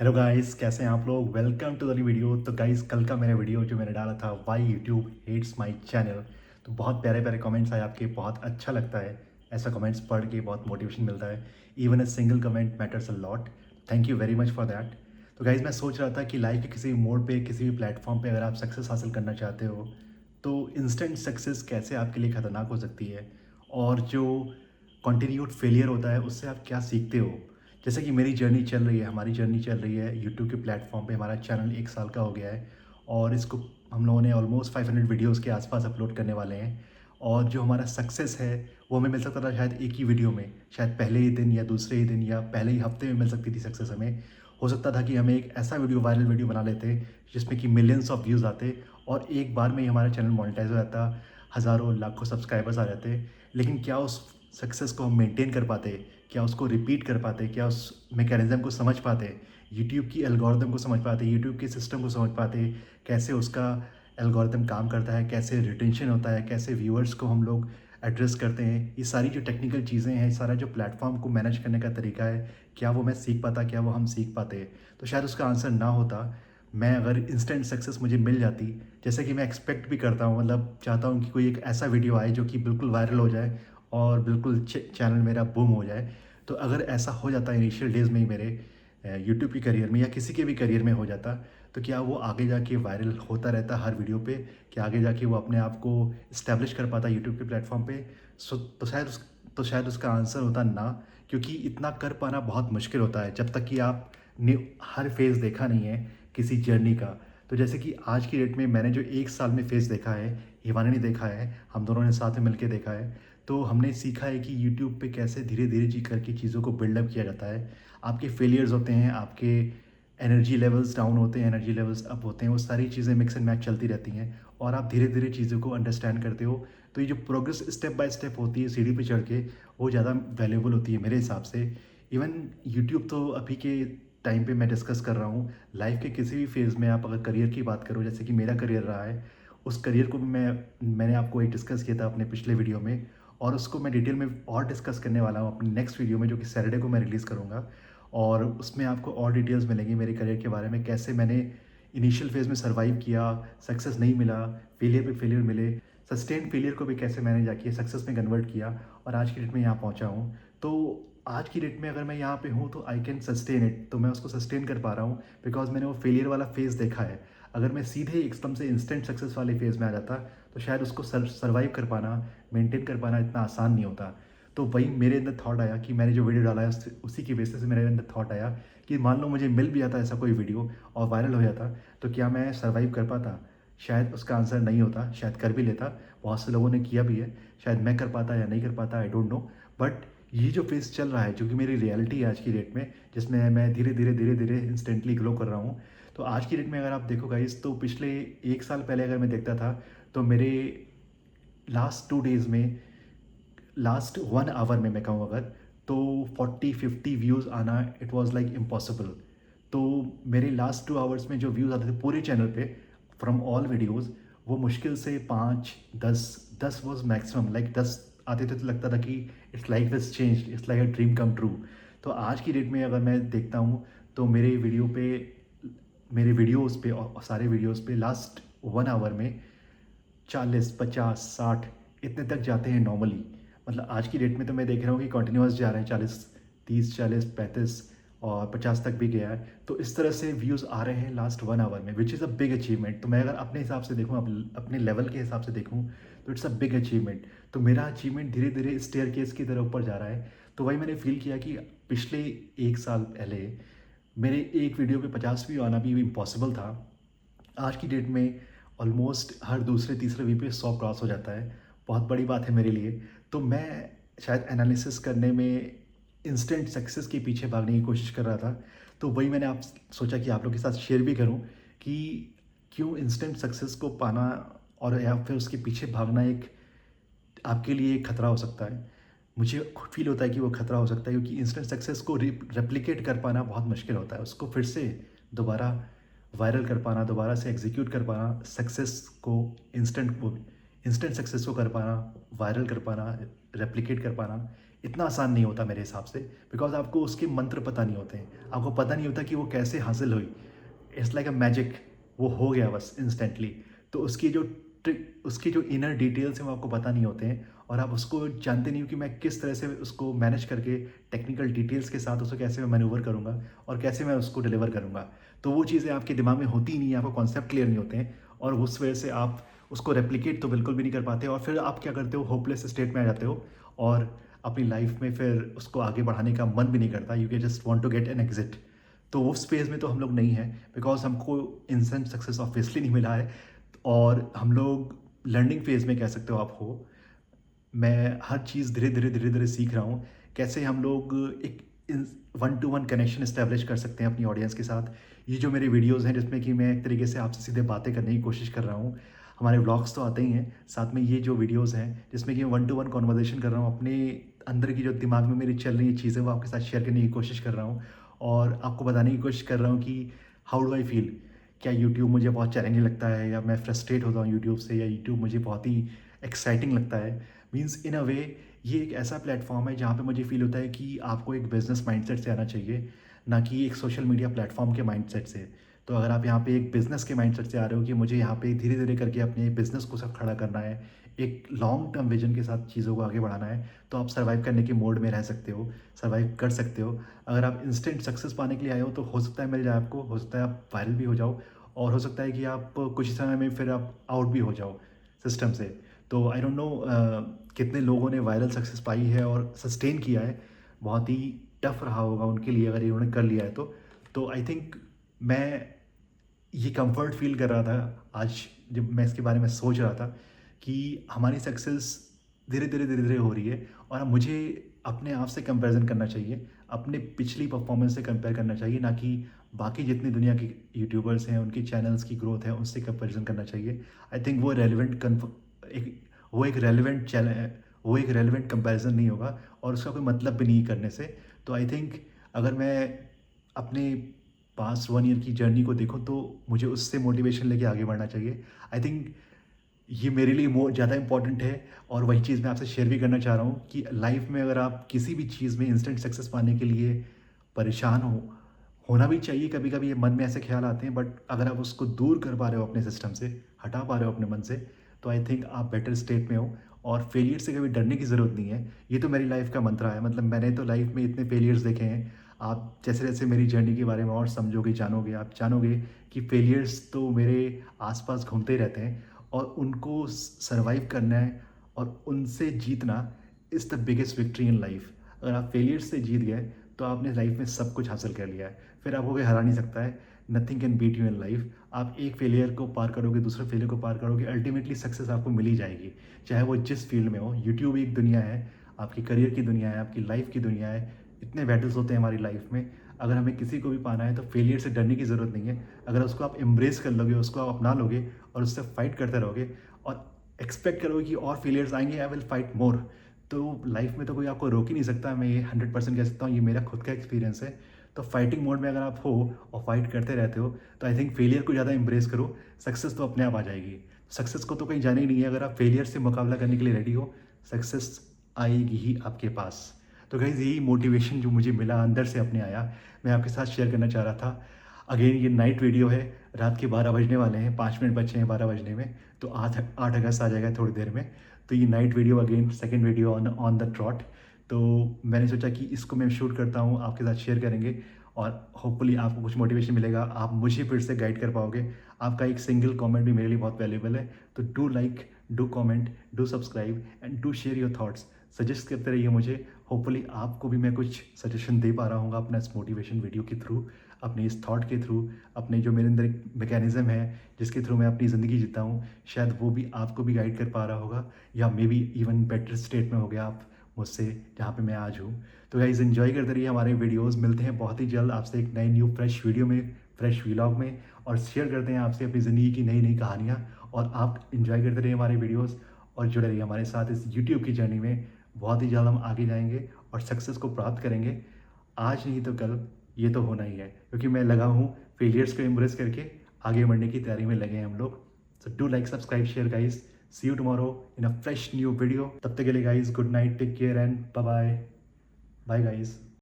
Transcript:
Hello guys, कैसे हैं आप लोग। Welcome to the new video. तो गाइस, कल का मेरा वीडियो जो मैंने डाला था why YouTube hates my channel, तो बहुत प्यारे प्यारे कमेंट्स आए आपके। बहुत अच्छा लगता है ऐसा कमेंट्स पढ़ के, बहुत मोटिवेशन मिलता है। Even a single comment matters a lot. Thank you very much for that. तो गाइस, मैं सोच रहा था कि लाइफ के किसी भी मोड़ पे, किसी भी प्लेटफॉर्म पे अगर आप सक्सेस हासिल करना चाहते हो तो इंस्टेंट सक्सेस कैसे आपके लिए ख़तरनाक हो सकती है, और जो कॉन्टिन्यूड फेलियर होता है उससे आप क्या सीखते हो। जैसे कि मेरी जर्नी चल रही है, हमारी जर्नी चल रही है यूट्यूब के प्लेटफॉर्म पे। हमारा चैनल 1 साल का हो गया है और इसको हम लोगों ने ऑलमोस्ट 500 वीडियोस के आसपास अपलोड करने वाले हैं। और जो हमारा सक्सेस है वो हमें मिल सकता था शायद एक ही वीडियो में, शायद पहले ही दिन या दूसरे ही दिन या पहले ही हफ्ते में मिल सकती थी सक्सेस हमें। हो सकता था कि हमें एक ऐसा वीडियो, वायरल वीडियो बना लेते जिसमें कि मिलियंस ऑफ व्यूज़ आते और एक बार में ही हमारा चैनल मोनेटाइज हो जाता, हज़ारों लाखों सब्सक्राइबर्स आ जाते। लेकिन क्या उस सक्सेस को हम मेंटेन कर पाते, क्या उसको रिपीट कर पाते, क्या उस मैकेनिज़्म को समझ पाते, यूट्यूब की एल्गोरिदम को समझ पाते, यूट्यूब के सिस्टम को समझ पाते, कैसे उसका एल्गोरिदम काम करता है, कैसे रिटेंशन होता है, कैसे व्यूअर्स को हम लोग एड्रेस करते हैं। ये सारी जो टेक्निकल चीज़ें हैं, सारा जो प्लेटफॉर्म को मैनेज करने का तरीका है, क्या वो मैं सीख पाता, क्या वो हम सीख पाते। तो शायद उसका आंसर ना होता। मैं अगर इंस्टेंट सक्सेस मुझे मिल जाती, जैसे कि मैं एक्सपेक्ट भी करता हूँ, मतलब चाहता हूँ कि कोई एक ऐसा वीडियो आए जो कि बिल्कुल वायरल हो जाए और बिल्कुल चैनल मेरा बूम हो जाए। तो अगर ऐसा हो जाता इनिशियल डेज़ में ही मेरे यूट्यूब के करियर में या किसी के भी करियर में हो जाता, तो क्या वो आगे जाके वायरल होता रहता हर वीडियो पे, क्या आगे जाके वो अपने आप को इस्टेब्लिश कर पाता यूट्यूब के प्लेटफॉर्म पे। तो शायद उसका आंसर होता ना, क्योंकि इतना कर पाना बहुत मुश्किल होता है जब तक कि आपने हर फेज़ देखा नहीं है किसी जर्नी का। तो जैसे कि आज की डेट में मैंने जो 1 साल में फेज़ देखा है, हिमानी ने देखा है, हम दोनों ने साथ में मिलके देखा है। तो हमने सीखा है कि यूट्यूब पे कैसे धीरे-धीरे जी करके चीज़ों को बिल्डअप किया जाता है। आपके फेलियर्स होते हैं, आपके एनर्जी लेवल्स डाउन होते हैं, एनर्जी लेवल्स अप होते हैं, वो सारी चीज़ें मिक्स एंड मैच चलती रहती हैं और आप धीरे-धीरे चीज़ों को अंडरस्टैंड करते हो। तो ये जो प्रोग्रेस स्टेप बाय स्टेप होती है सीढ़ी पे चढ़ के, वो ज़्यादा वैल्यूएबल होती है मेरे हिसाब से। इवन यूट्यूब तो अभी के टाइम पे मैं डिस्कस कर रहा हूँ, लाइफ़ के किसी भी फ़ेज़ में आप अगर करियर की बात करो, जैसे कि मेरा करियर रहा है, उस करियर को भी मैंने आपको एक डिस्कस किया था अपने पिछले वीडियो में, और उसको मैं डिटेल में और डिस्कस करने वाला हूँ अपने नेक्स्ट वीडियो में, जो कि सैटरडे को मैं रिलीज़ करूँगा। और उसमें आपको और डिटेल्स मिलेंगी मेरे करियर के बारे में, कैसे मैंने इनिशियल फेज़ में सर्वाइव किया, सक्सेस नहीं मिला, फेलियर पे फेलियर मिले, सस्टेन्ड फेलियर को भी कैसे मैंने जाके सक्सेस में कन्वर्ट किया और आज की डेट में यहाँ पहुँचा हूँ। तो आज की डेट में अगर मैं यहाँ पे हूँ तो आई कैन सस्टेन इट, तो मैं उसको सस्टेन कर पा रहा हूँ बिकॉज़ मैंने वो फेलियर वाला फेज़ देखा है। अगर मैं सीधे एकदम से इंस्टेंट सक्सेस वाले फेज़ में आ जाता तो शायद उसको सर्वाइव कर पाना, मेंटेन कर पाना इतना आसान नहीं होता। तो वही मेरे अंदर थॉट आया कि मैंने जो वीडियो डाला है उसी की बेसिस से मेरे अंदर थॉट आया कि मान लो मुझे मिल भी जाता ऐसा कोई वीडियो और वायरल हो जाता, तो क्या मैं सर्वाइव कर पाता। शायद उसका आंसर नहीं होता, शायद कर भी लेता, बहुत से लोगों ने किया भी है। शायद मैं कर पाता या नहीं कर पाता, आई डोंट नो। बट ये जो फेज़ चल रहा है, जो कि मेरी रियलिटी है आज की डेट में, जिसमें मैं धीरे धीरे इंस्टेंटली ग्लो कर रहा हूँ। तो आज की डेट में अगर आप देखो गाइस, तो पिछले 1 साल पहले अगर मैं देखता था तो मेरे लास्ट 2 डेज़ में, लास्ट 1 आवर में मैं कहूँ अगर, तो 40-50 व्यूज़ आना इट वाज़ लाइक इम्पॉसिबल। तो मेरे लास्ट 2 आवर्स में जो व्यूज़ आते थे पूरे चैनल पे फ्रॉम ऑल वीडियोज़, वो मुश्किल से 5-10 वॉज मैक्सिमम, लाइक 10 आते थे तो लगता था कि it's life is changed, it's like a dream come true. तो आज की डेट में अगर मैं देखता हूँ तो मेरे वीडियोज़ पे और सारे वीडियोज़ पे लास्ट 1 आवर में 40, 50, 60 इतने तक जाते हैं नॉर्मली। मतलब आज की डेट में तो मैं देख रहा हूँ कि कंटिन्यूअस जा रहे हैं, 40, 30, 40, 35 और 50 तक भी गया है। तो इस तरह से व्यूज़ आ रहे हैं लास्ट 1 आवर में, which is a big achievement. तो मैं अगर अपने हिसाब से देखूँ, अपने लेवल के हिसाब से देखूँ, तो इट्स अ बिग अचीवमेंट। तो मेरा अचीवमेंट धीरे धीरे स्टेयर की तरह ऊपर जा रहा है। तो वही मैंने फील किया कि पिछले 1 साल पहले मेरे एक वीडियो पे 50 व्यू आना भी इम्पॉसिबल था। आज की डेट में ऑलमोस्ट हर दूसरे तीसरे वी पे 100 क्रॉस हो जाता है। बहुत बड़ी बात है मेरे लिए। तो मैं शायद एनालिसिस करने में इंस्टेंट सक्सेस के पीछे भागने की कोशिश कर रहा था। तो वही मैंने आप सोचा कि आप लोग के साथ शेयर भी करूं कि क्यों इंस्टेंट सक्सेस को पाना और या फिर उसके पीछे भागना एक आपके लिए एक खतरा हो सकता है। मुझे फील होता है कि वो खतरा हो सकता है, क्योंकि इंस्टेंट सक्सेस को रेप्लिकेट कर पाना बहुत मुश्किल होता है। उसको फिर से दोबारा वायरल कर पाना, दोबारा से एग्जीक्यूट कर पाना, इंस्टेंट सक्सेस को कर पाना, वायरल कर पाना, रेप्लिकेट कर पाना, इतना आसान नहीं होता मेरे हिसाब से, बिकॉज आपको उसके मंत्र पता नहीं होते हैं, आपको पता नहीं होता कि वो कैसे हासिल हुई। इट्स लाइक अ मैजिक, वो हो गया बस इंस्टेंटली। तो उसकी जो ट्रिक, उसकी जो इनर डिटेल्स हैं वो आपको पता नहीं होते हैं, और आप उसको जानते नहीं हो कि मैं किस तरह से उसको मैनेज करके टेक्निकल डिटेल्स के साथ उसको कैसे मैं मैनूवर करूँगा और कैसे मैं उसको डिलीवर करूँगा। तो वो चीज़ें आपके दिमाग में होती ही नहीं है, आपको कॉन्सेप्ट क्लियर नहीं होते हैं, और उस वजह से आप उसको रेप्लिकेट तो बिल्कुल भी नहीं कर पाते, और फिर आप क्या करते हो, होपलेस स्टेट में आ जाते हो, और अपनी लाइफ में फिर उसको आगे बढ़ाने का मन भी नहीं करता। You can just want to get an exit. तो उस फेज़ में तो हम लोग नहीं हैं, बिकॉज हमको इंस्टेंट सक्सेस ऑब्वियसली नहीं मिला है, और हम लोग लर्निंग फेज़ में कह सकते हो आप हो। मैं हर चीज़ धीरे धीरे सीख रहा हूँ, कैसे हम लोग एक one two one connection establish कर सकते हैं अपनी ऑडियंस के साथ। ये जो मेरे वीडियोज़ हैं जिसमें कि मैं एक तरीके से आपसे सीधे बातें करने की कोशिश कर रहा हूँ, हमारे व्लॉग्स तो आते ही हैं, साथ में ये जो वीडियोज़ हैं जिसमें कि मैं वन टू वन कॉन्वर्जेशन कर रहा हूँ, अपने अंदर की जो दिमाग में मेरी चल रही चीज़ें वो आपके साथ शेयर करने की कोशिश कर रहा हूँ, और आपको बताने की कोशिश कर रहा हूँ कि हाउ डू आई फील। क्या यूट्यूब मुझे बहुत चैलेंजिंग लगता है, या मैं फ्रस्ट्रेट होता हूँ यूट्यूब से, या यूट्यूब मुझे बहुत ही एक्साइटिंग लगता है। मीन्स इन अ वे ये एक ऐसा प्लेटफॉर्म है जहाँ पे मुझे फील होता है कि आपको एक बिज़नेस माइंडसेट से आना चाहिए, ना कि एक सोशल मीडिया प्लेटफॉर्म के माइंडसेट से। तो अगर आप यहाँ पे एक बिज़नेस के माइंडसेट से आ रहे हो कि मुझे यहाँ पे धीरे धीरे करके अपने बिज़नेस को सब खड़ा करना है, एक लॉन्ग टर्म विजन के साथ चीज़ों को आगे बढ़ाना है, तो आप सर्वाइव करने के मोड में रह सकते हो, सर्वाइव कर सकते हो। अगर आप इंस्टेंट सक्सेस पाने के लिए आए हो तो हो सकता है मिल जाए आपको, हो सकता है आप वायरल भी हो जाओ, और हो सकता है कि आप कुछ समय में फिर आप आउट भी हो जाओ सिस्टम से। तो आई डोंट नो कितने लोगों ने वायरल सक्सेस पाई है और सस्टेन किया है। बहुत ही टफ रहा होगा उनके लिए अगर इन्होंने कर लिया है तो आई थिंक मैं ये कंफर्ट फील कर रहा था आज जब मैं इसके बारे में सोच रहा था कि हमारी सक्सेस धीरे धीरे हो रही है, और अब मुझे अपने आप से कंपैरिजन करना चाहिए, अपने पिछली परफॉर्मेंस से कंपेयर करना चाहिए, ना कि बाकी जितनी दुनिया के यूट्यूबर्स हैं उनकी चैनल्स की ग्रोथ है उससे कंपैरिजन करना चाहिए। आई थिंक वो रेलिवेंट एक वो एक रेलिवेंट चैनल, वो एक रेलिवेंट कंपैरिजन नहीं होगा, और उसका कोई मतलब भी नहीं करने से। तो आई थिंक अगर मैं अपने पास्ट 1 ईयर की जर्नी को देखूँ तो मुझे उससे मोटिवेशन लेके आगे बढ़ना चाहिए। आई थिंक ये मेरे लिए ज़्यादा इंपॉर्टेंट है, और वही चीज़ मैं आपसे शेयर भी करना चाह रहा हूँ कि लाइफ में अगर आप किसी भी चीज़ में इंस्टेंट सक्सेस पाने के लिए परेशान होना भी चाहिए। कभी कभी ये मन में ऐसे ख्याल आते हैं, बट अगर आप उसको दूर कर पा रहे हो अपने सिस्टम से, हटा पा रहे हो अपने मन से, तो आई थिंक आप बेटर स्टेट में हो, और फेलियर से कभी डरने की ज़रूरत नहीं है। ये तो मेरी लाइफ का मंत्रा है, मतलब मैंने तो लाइफ में इतने फेलियर्स देखे हैं। आप जैसे जैसे मेरी जर्नी के बारे में और समझोगे, जानोगे, आप जानोगे कि फेलियर्स तो मेरे आसपास घूमते ही रहते हैं, और उनको सर्वाइव करना है और उनसे जीतना is the biggest victory in life. अगर आप फेलियर्स से जीत गए तो आपने लाइफ में सब कुछ हासिल कर लिया है, फिर आपको कोई हरा नहीं सकता है। Nothing can beat you in life. आप एक फेलियर को पार करोगे, दूसरे फेलियर को पार करोगे, अल्टीमेटली सक्सेस आपको मिल ही जाएगी, चाहे वो जिस फील्ड में हो। यूट्यूब एक दुनिया है, आपकी करियर की दुनिया है, आपकी लाइफ की दुनिया है। इतने बैटल्स होते हैं हमारी लाइफ में, अगर हमें किसी को भी पाना है तो फेलियर से डरने की ज़रूरत नहीं है। अगर उसको आप एम्ब्रेस कर लोगे, उसको आप अपना लोगे और उससे फाइट करते रहोगे, और एक्सपेक्ट करोगे कि और फेलियर्स आएंगे, आई विल फाइट मोर, तो लाइफ में तो कोई आपको रोक ही नहीं सकता। मैं ये 100% कह सकता हूँ, ये मेरा खुद का एक्सपीरियंस है। तो फाइटिंग मोड में अगर आप हो और फाइट करते रहते हो तो आई थिंक फेलियर को ज़्यादा एम्ब्रेस करो, सक्सेस तो अपने आप आ जाएगी। सक्सेस को तो कहीं जाना ही नहीं है, अगर आप फेलियर से मुकाबला करने के लिए रेडी हो, सक्सेस आएगी ही आपके पास। तो गाइज़ यही मोटिवेशन जो मुझे मिला अंदर से अपने आया, मैं आपके साथ शेयर करना चाह रहा था। अगेन ये नाइट वीडियो है, रात के 12 बजने वाले हैं, 5 मिनट बचे हैं 12 बजने में, तो 8 अगस्त आ जाएगा थोड़ी देर में। तो ये night video again second video on the trout. तो मैंने सोचा कि इसको मैं शूट करता हूँ, आपके साथ शेयर करेंगे, और होपफुली आपको कुछ मोटिवेशन मिलेगा, आप मुझे फिर से गाइड कर पाओगे। आपका एक सिंगल कमेंट भी मेरे लिए बहुत वैल्यूबल है। तो do like, do comment, do subscribe and do share your thoughts. Suggest करते रहिए मुझे, होपफुली आपको भी मैं कुछ सजेशन दे पा रहा हूँ अपना इस मोटिवेशन वीडियो के थ्रू, अपने इस थॉट के थ्रू, अपने जो मेरे अंदर एक मैकेनिज़्म है जिसके थ्रू मैं अपनी ज़िंदगी जीता हूँ, शायद वो भी आपको भी गाइड कर पा रहा होगा, या may be even better state में हो गया आप मुझसे जहाँ पे मैं आज हूँ। तो गाइज़ एंजॉय करते रहिए हमारे वीडियोज़, मिलते हैं बहुत ही जल्द आपसे एक नए न्यू फ्रेश वीडियो में, फ्रेश व्लॉग में, और शेयर करते हैं आपसे अपनी ज़िंदगी की नई नई कहानियाँ। और आप एंजॉय करते रहिए हमारे वीडियोज़ और जुड़े रहिए हमारे साथ इस यूट्यूब की जर्नी में। बहुत ही जल्द हम आगे जाएंगे और सक्सेस को प्राप्त करेंगे, आज नहीं तो कल, ये तो होना ही है, क्योंकि मैं लगा हूँ फेलियर्स को एम्ब्रेस करके आगे बढ़ने की तैयारी में लगे हैं हम लोग। So do like, subscribe, share guys. See you tomorrow in a fresh new video. तब तक के लिए guys good night, take care and bye bye. Bye guys.